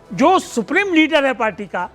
जो supreme leader है party का,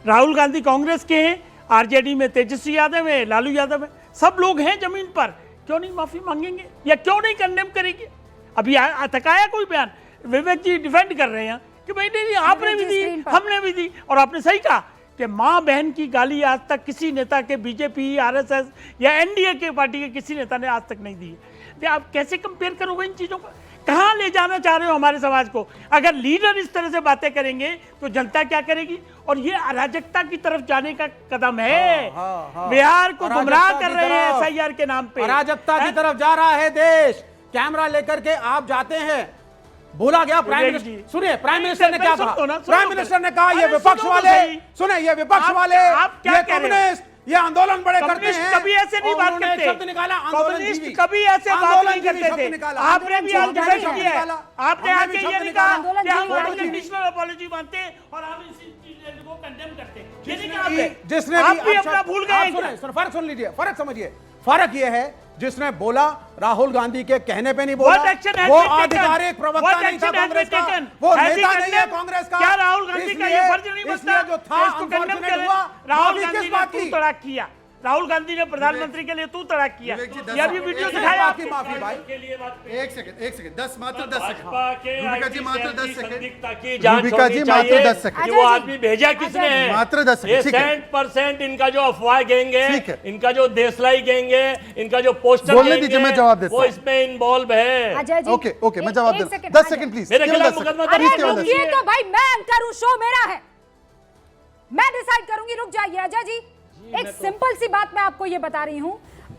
राहुल गांधी कांग्रेस के हैं, आरजेडी में तेजस्वी यादव है, लालू यादव है, सब लोग हैं जमीन पर, क्यों नहीं माफी मांगेंगे या क्यों नहीं कंडेम करेंगे? अभी तक आया कोई बयान? विवेक जी डिफेंड कर रहे हैं कि भाई नहीं आपने भी दी, हमने भी दी, और आपने सही कहा कि माँ बहन की गाली आज तक किसी नेता के, बीजेपी, आरएसएस या एनडीए के पार्टी के किसी नेता ने आज तक नहीं दी है। आप कैसे कंपेयर करोगे इन चीजों को? कहाँ ले जाना चाह रहे हो हमारे समाज को? अगर लीडर इस तरह से बातें करेंगे तो जनता क्या करेगी? और ये अराजकता की तरफ जाने का कदम है। बिहार को गुमराह कर रहे हैं एसआईआर के नाम पे, अराजकता की तरफ जा रहा है देश। कैमरा लेकर के आप जाते हैं, बोला गया प्राइम मिनिस्टर, सुनिए प्राइम मिनिस्टर ने क्या कहा? प्राइम मिनिस्टर ने कहा ये विपक्ष वाले, सुने ये विपक्ष वाले, ये कम्युनिस्ट, ये आंदोलन बड़े करते हैं। कभी ऐसे नहीं बात करते, शब्द निकाला कम्युनिस्ट कभी ऐसे बात नहीं करते थे। आपने भी आज डिफेंड किया है, आपने आके ये नहीं कहा कि हम अनकंडीशनल अपॉलॉजी मानते हैं और हम इस चीज को कंडेम करते हैं। ये नहीं कहा आपने, जिसने आप भी अपना भूल गए। फर्क सुन लीजिए, फर्क समझिए। फर्क ये है जिसने बोला राहुल गांधी के कहने पे नहीं बोला, वो आधिकारिक प्रवक्ता नहीं था कांग्रेस का, वो नेता नहीं है कांग्रेस का। क्या राहुल गांधी का ये फर्ज नहीं बनता जो था अनफॉर्चुनेट हुआ? राहुल गांधी ने तू तड़ाक किया, राहुल गांधी ने प्रधानमंत्री के लिए तू तड़ाक किया। ये भी वीडियो दिखाया आपकी माफी भाई। एक सेकंड, मात्र 10 सेकंड। रूबिका जी मात्र 10 सेकंड। रूबिका जी मात्र 10 सेकंड। वो आदमी भेजा किसने है? मात्र 10 सेकंड। ये 100% इनका जो अफवाह गैंग है, इनका जो देशलाई गैंग है, इनका जो पोस्टर बोलने दीजिए, मैं जवाब देता हूं। वो इसमें इन्वॉल्व है। ओके मैं जवाब देता हूं। 10 सेकंड प्लीज। मेरे खिलाफ मुकदमा अरे रुकिए तो भाई, मैं एंकर हूं, शो मेरा है, मैं डिसाइड करूंगी। रुक जाइए अजय जी, एक सिंपल सी बात मैं आपको ये बता रही हूं,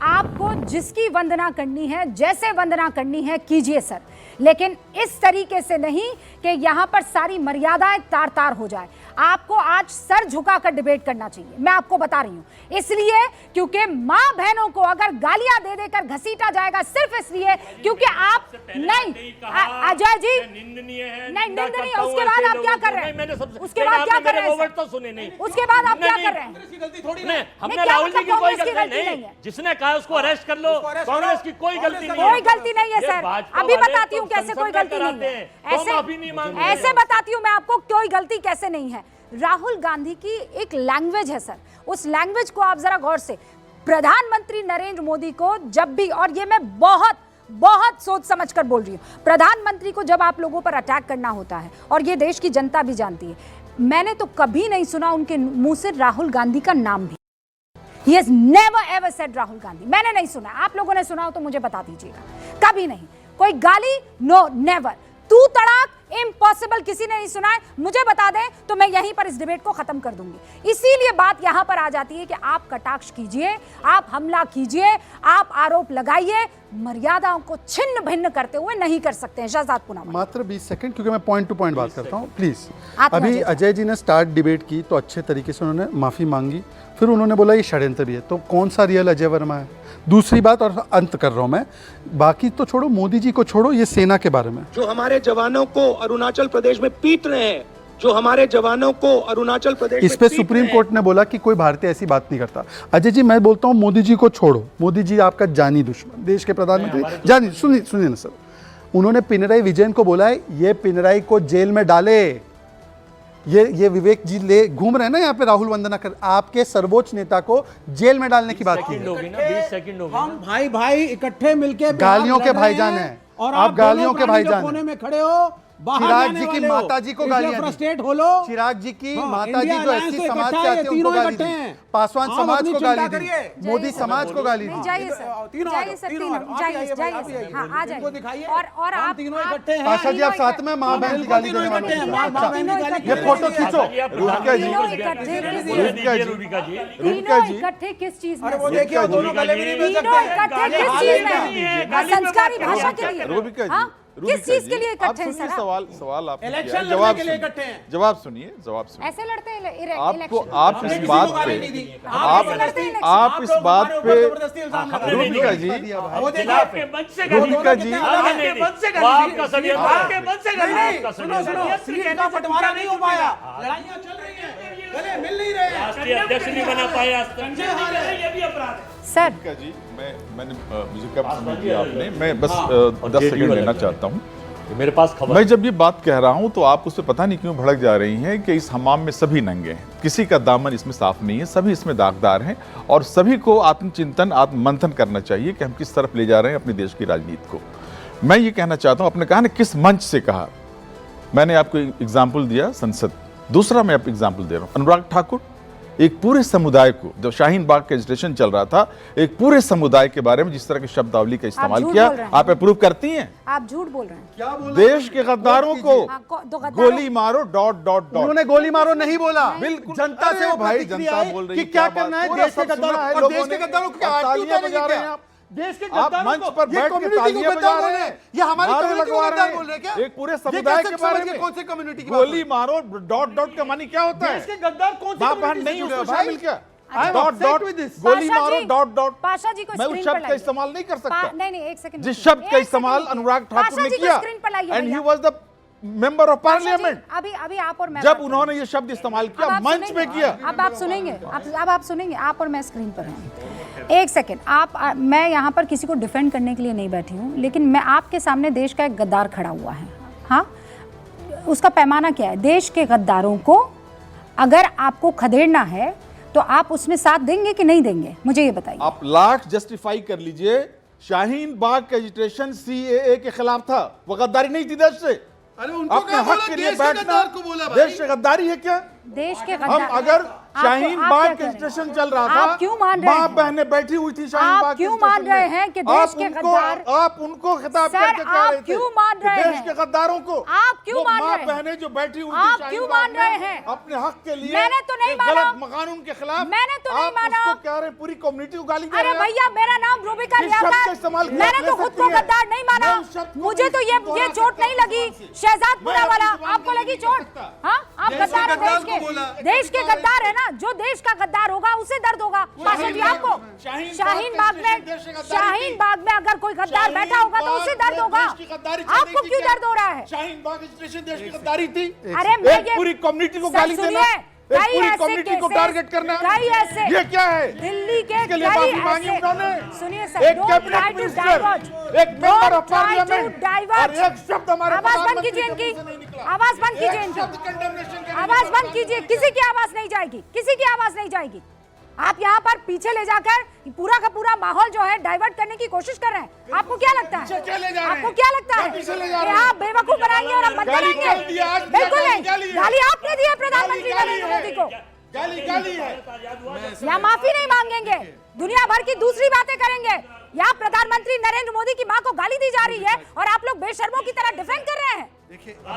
आपको जिसकी वंदना करनी है, जैसे वंदना करनी है कीजिए सर, लेकिन इस तरीके से नहीं कि यहां पर सारी मर्यादाएं तार तार हो जाए। आपको आज सर झुकाकर डिबेट करना चाहिए, मैं आपको बता रही हूं। इसलिए क्योंकि मां बहनों को अगर गालियां दे देकर घसीटा जाएगा सिर्फ इसलिए क्योंकि आप नहीं, अजय जी निंदनीय है, नहीं निंदनीय, उसके बाद आप क्या कर रहे हैं? उसके बाद क्या कर रहे हैं? तो सुने नहीं, उसके बाद आप क्या कर रहे हैं? हमने राहुल जी की कोई गलती नहीं, जिसने कहा उसको अरेस्ट कर लो, कांग्रेस की कोई गलती नहीं, कोई गलती नहीं है सर। अभी बताती हूँ कैसे कोई गलती नहीं है, ऐसे बताती हूँ मैं आपको कोई गलती कैसे नहीं है। राहुल गांधी की एक लैंग्वेज है सर, उस लैंग्वेज को आप जरा गौर से, प्रधानमंत्री नरेंद्र मोदी को जब भी, और ये मैं बहुत बहुत सोच समझ कर बोल रही हूँ, प्रधानमंत्री को जब आप लोगों पर अटैक करना होता है, और ये देश की जनता भी जानती है, मैंने तो कभी नहीं सुना उनके मुंह से राहुल गांधी का नाम भी। He has never ever said Rahul Gandhi, मैंने नहीं सुना। आप लोगों ने सुना हो तो मुझे बता दीजिएगा। कभी नहीं, कोई गाली, नो नेवर, तू तड़ाक इम्पॉसिबल किसी ने नहीं सुना है। मुझे बता दें तो मैं यहीं पर इस डिबेट को खत्म कर दूंगी। इसीलिए बात यहां पर आ जाती है कि आप कटाक्ष कीजिए, आप हमला कीजिए, आप आरोप लगाइए, मर्यादाओं को छिन्न भिन्न करते हुए नहीं कर सकते हैं। शहजाद पूनम मात्र 20 सेकंड, क्योंकि मैं पॉइंट टू पॉइंट बात करता हूं प्लीज। अभी अजय जी ने स्टार्ट डिबेट की तो अच्छे तरीके से उन्होंने माफी मांगी, फिर उन्होंने बोला ये षड्यंत्र भी है, तो कौन सा रियल अजय वर्मा है? दूसरी बात, और अंत कर रहा हूं मैं, बाकी तो छोड़ो, मोदी जी को छोड़ो, ये सेना के बारे में जो हमारे जवानों को अरुणाचल प्रदेश में पीट रहे हैं, जो हमारे जवानों को अरुणाचल प्रदेश इस पे सुप्रीम कोर्ट ने बोला कि कोई भारतीय ऐसी बात नहीं करता। अजय जी मैं बोलता हूं मोदी जी को छोड़ो, मोदी जी आपका जानी दुश्मन, देश के प्रधानमंत्री जानी, सुनिए ना सर, उन्होंने पिनराई विजयन को बोला है ये पिनराई को जेल में डाले। ये विवेक जी ले घूम रहे हैं ना यहाँ पे राहुल वंदना कर, आपके सर्वोच्च नेता को जेल में डालने की बात की। 20 सेकंड होगी, हम भाई भाई इकट्ठे मिलके गालियों के भाईजान हैं, और आप गालियों के भाईजान कोने में खड़े हो, चिराग जी की माता जी को गालियां फ्रस्ट्रेट हो लो। चिराग जी की माता जी जो एससी समाज से आते हैं उनको गाली दी, पासवान समाज को गाली दी, मोदी समाज को गाली दी। जाइए सर, हाँ आ जाइए। और आप पाशा जी आप साथ में माँ बहन की गाली देने वाले हैं, ये फोटो खींचो। रूबिका जी इकट्ठे किस चीज में? वो देखिए दोनों गले भी नहीं मिल सकते। किस चीज में? संस्कारी भाषा के लिए? रूबिका जी, किस चीज के लिए इकट्ठे हैं सर? सवाल आप इलेक्शन जवाब के लिए इकट्ठे हैं। जवाब सुनिए, जवाब सुनिए। ऐसे लड़ते हैं आपको आप इस बात पे आप इस बात पे रूबिका जी, आपके मंच से रूबिका जी, आपके मंच से आपका षड्यंत्र, आपके मंच से सीट का बंटवारा नहीं हो पाया, लड़ाइयां चल रही हैं, गले मिल नहीं रहे हैं, राष्ट्रीय अध्यक्ष नहीं बना पाया। ये भी अपराध है सर। रूबिका जी, मैंने मुझे कब समझ लिया आपने, मैं बस 10 सेकंड लेना चाहता हूँ। मेरे पास खबर मैं जब ये बात कह रहा हूं तो आप उससे पता नहीं क्यों भड़क जा रही हैं कि इस हमाम में सभी नंगे हैं, किसी का दामन इसमें साफ नहीं है, सभी इसमें दागदार हैं और सभी को आत्मचिंतन आत्ममंथन करना चाहिए कि हम किस तरफ ले जा रहे हैं अपने देश की राजनीति को। मैं ये कहना चाहता हूं, आपने कहा ना किस मंच से कहा, मैंने आपको एग्जाम्पल दिया संसद। दूसरा मैं आपको एग्जाम्पल दे रहा हूं, अनुराग ठाकुर एक पूरे समुदाय को, जब शाहीन बाग का एजिटेशन चल रहा था, एक पूरे समुदाय के बारे में जिस तरह की शब्दावली का इस्तेमाल किया, आप अप्रूव करती हैं? आप झूठ बोल रहे हैं। क्या बोल देश के गद्दारों को गोली मारो डॉट डॉट डॉट। उन्होंने गोली मारो नहीं बोला, बिल्कुल जनता से वो भाई, प्रतिक्रिया जनता है बोल रही कि है, क्या क्या करना बात? है पूरा देश के सब सुना गद्दारों है और लोगों देश के ने। गद्दारों को आप तालियां बजा रहे हैं आप। देश के आप गद्दारों मंच को पर ये बैठ के कम्युनिटी को तालियां गद्दार बजा बोल रहे रहे हैं, हैं, ये हमारी नारे कम्युनिटी को लगवा गद्दार रहे बोल रहे हैं क्या? एक पूरे ये समुदाय कैसे के बारे समझिए में कौन से कम्युनिटी की बात गोली मारो डॉट डॉट का मानी क्या होता है? देश के गद्दार कौन से बाप बहन कम्युनिटी से नहीं जुड़े उसको हो भाई? शामिल किया। I am dot upset dot with this. गोली पाशा मारो जी, डॉट डॉट। पाशा जी को मैं उस स्क्रीन शब्द पर का लाइए। इस्तेमाल नहीं कर सकता नहीं नहीं, एक सेकंड जिस रुकिए। शब्द का एक इस्तेमाल सेकंड अनुराग रुकिए। ठाकुर ने पाशा जी को किया, स्क्रीन पर लाइए एंड ही भैया। Was the member of Pasha ji, parliament. अभी आप और मैं जब बात उन्होंने ये शब्द इस्तेमाल अब किया आप मंच सुनेंगे। पे किया, अब आप सुनेंगे, अब आप सुनेंगे, आप और मैं स्क्रीन पर हैं। एक सेकंड, मैं यहाँ पर किसी को डिफेंड करने के लिए नहीं बैठी हूँ, लेकिन मैं आपके सामने देश का एक गद्दार खड़ा हुआ है। हाँ, उसका पैमाना क्या है? देश के गद्दारों को अगर आपको खदेड़ना है तो आप उसमें साथ देंगे कि नहीं देंगे, मुझे ये बताइए। आप लाख जस्टिफाई कर लीजिए, शाहीन बाग का एजिटेशन सीएए के खिलाफ था, वो गद्दारी नहीं थी देश से? अरे उनको अपने क्या हक बोला? के लिए देश के बैठना गद्दार को बोला भाई। देश से गद्दारी है क्या? देश के हम गद्दार अगर शाहीन आप बाग क्या का कह रहे हैं? एजिटेशन चल रहा था, आप क्यों मान रहे माँ हैं? बहनें बैठी हुई थी शाहीन आप बाग के क्यों एजिटेशन मान रहे में। हैं कि देश के गद्दार- आप उनको खिताब सर, करके कह आप रहे थे क्यों मान कि रहे देश हैं? के गद्दारों को, आप क्यों वो मान माँ रहे हैं? बहनें जो बैठी हुई थी आप शाहीन क्यों बाग मान में, रहे हैं? अपने हक के लिए मैंने तो नहीं एक माना। गलत कानून के खिलाफ मैंने तो नहीं आप माना। उसको कह रहे हैं, पूरी कम्युनिटी को गाली दे अरे रहे हैं। भैया, मेरा नाम रूबिका किस शब्द का लियाकत, इस्तेमाल किया मैंने आप तो ले खुद सकती को हैं? गद्दार नहीं माना। मैं उस शब्द को मुझे तो ये दोहरा चोट सकता नहीं हूं लगी, से। शहजादपुरा मैं वाला अपनी आपको जुबान लगी नहीं चोट? सकता। हाँ, आप देश के गद्दार हैं गद्दार देश को बोला। के, देश के गद्दार है ना, जो देश का गद्दार होगा उसे दर्द होगा। पाशा जी, आपको शाहीन बाग में अगर कोई गद्दार बैठा होगा तो उसे दर्द होगा। आपको क्यों दर्द हो रहा है? शाहीन बाग एजिटेशन देश की गद्दारी थी। अरे मैं एक पूरी कम्युनिटी को गाली देना, एक पूरी कम्युनिटी को टारगेट करना, कई ऐसे ये क्या है? दिल्ली के इसके लिए कई माफी मांगी ऐसे- उन्होंने। सुनिए सर, एक don't cabinet try to minister, divert. एक member of Don't try to parliament, divert. और एक शब्द हमारे आवाज बंद प्रधानमंत्री कीजिए के इनकी, मुंह से नहीं निकला। आवाज बंद कीजिए एक इनकी, शब्द condemnation के लिए आवाज निकला। बंद कीजिए। किसी की आवाज नहीं जाएगी, किसी की आवाज नहीं जाएगी। आप यहाँ पर पीछे ले जाकर पूरा का पूरा माहौल जो है डाइवर्ट करने की कोशिश कर रहे हैं। आपको क्या लगता है? पीछे क्या ले जा रहे हैं? आपको क्या लगता है पीछे ले जा कि रहे हैं? आप बेवकूफ बनाएंगे और हम बंद गाली करेंगे? गाली दिया, आज दिया, बिल्कुल नहीं, गाली है। गाली आपने दी है प्रधानमंत्री गाली नरेंद्र मोदी को। गाली गाली है। या माफी नहीं मांगेंगे, दुनिया भर की दूसरी बातें करेंगे, या प्रधानमंत्री नरेंद्र मोदी की मां को गाली दी जा रही है और आप लोग बेशर्मों की तरह डिफेंड कर रहे हैं।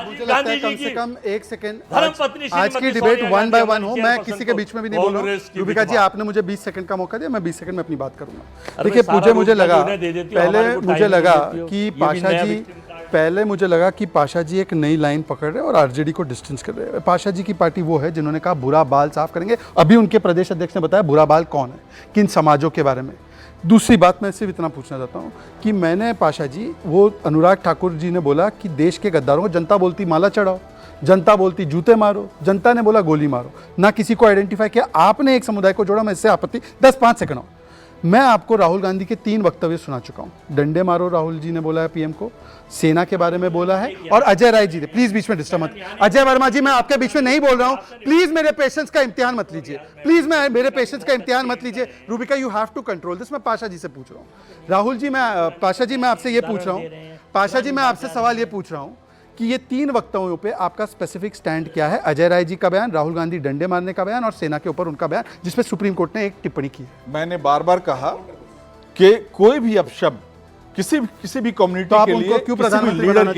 मुझे लगता है कम से कम एक सेकंड धर्मपत्नी आज की Shrimati debate Sonia one by Gandhi one हो, हमारी मैं चेयरपर्सन किसी के को बीच में भी नहीं बोल रहा कांग्रेस हूँ। की रूबिका जी, विधवा। आपने मुझे 20 सेकंड का मौका दिया, मैं 20 सेकंड में अपनी बात करूंगा। अरे देखिए, सारा मुझे रूल लगा तो उन्हें दे देती हो, हमारे पहले को मुझे टाइम लगा नहीं देती हो। कि ये भी पाशा नया जी victim का है। पहले मुझे लगा कि पाशा जी एक नई लाइन पकड़ रहे हैं और आरजेडी को डिस्टेंस कर रहे हैं। पाशा जी की पार्टी वो है जिन्होंने कहा बुरा बाल साफ करेंगे। अभी उनके प्रदेश अध्यक्ष ने बताया बुरा बाल कौन है, किन समाजों के बारे में। दूसरी बात मैं सिर्फ इतना पूछना चाहता हूँ कि मैंने पाशा जी, वो अनुराग ठाकुर जी ने बोला कि देश के गद्दारों को जनता बोलती माला चढ़ाओ, जनता बोलती जूते मारो, जनता ने बोला गोली मारो, ना किसी को आइडेंटिफाई किया। आपने एक समुदाय को जोड़ा, मैं इससे आपत्ति 10-5 सेकंड हो। मैं आपको राहुल गांधी के 3 वक्तव्य सुना चुका हूँ। डंडे मारो राहुल जी ने बोला है पीएम को, सेना के बारे में बोला है, और अजय राय जी ने, प्लीज बीच में डिस्टर्ब मत। अजय वर्मा जी, मैं आपके बीच में नहीं बोल रहा हूँ, प्लीज मेरे पेशेंस का इम्तिहान मत लीजिए, प्लीज मेरे पेशेंस का इम्तिहान मत लीजिए। Rubika, you have to control this. मैं पाशा जी से पूछ रहा हूँ। राहुल जी, पाशा जी, मैं आपसे ये पूछ रहा हूँ, पाशा जी, मैं आपसे सवाल ये पूछ रहा हूँ कि ये 3 वक्तव्यों पे आपका स्पेसिफिक स्टैंड क्या है? अजय राय जी का बयान, राहुल गांधी डंडे मारने का बयान और सेना के ऊपर उनका बयान, जिसपे सुप्रीम कोर्ट ने एक टिप्पणी की है। मैंने बार बार कहा कि कोई भी अपशब्द किसी भी कम्युनिटी तो आप के उनको लिए क्यों किसी भी प्रधानमंत्री लीडर बनाना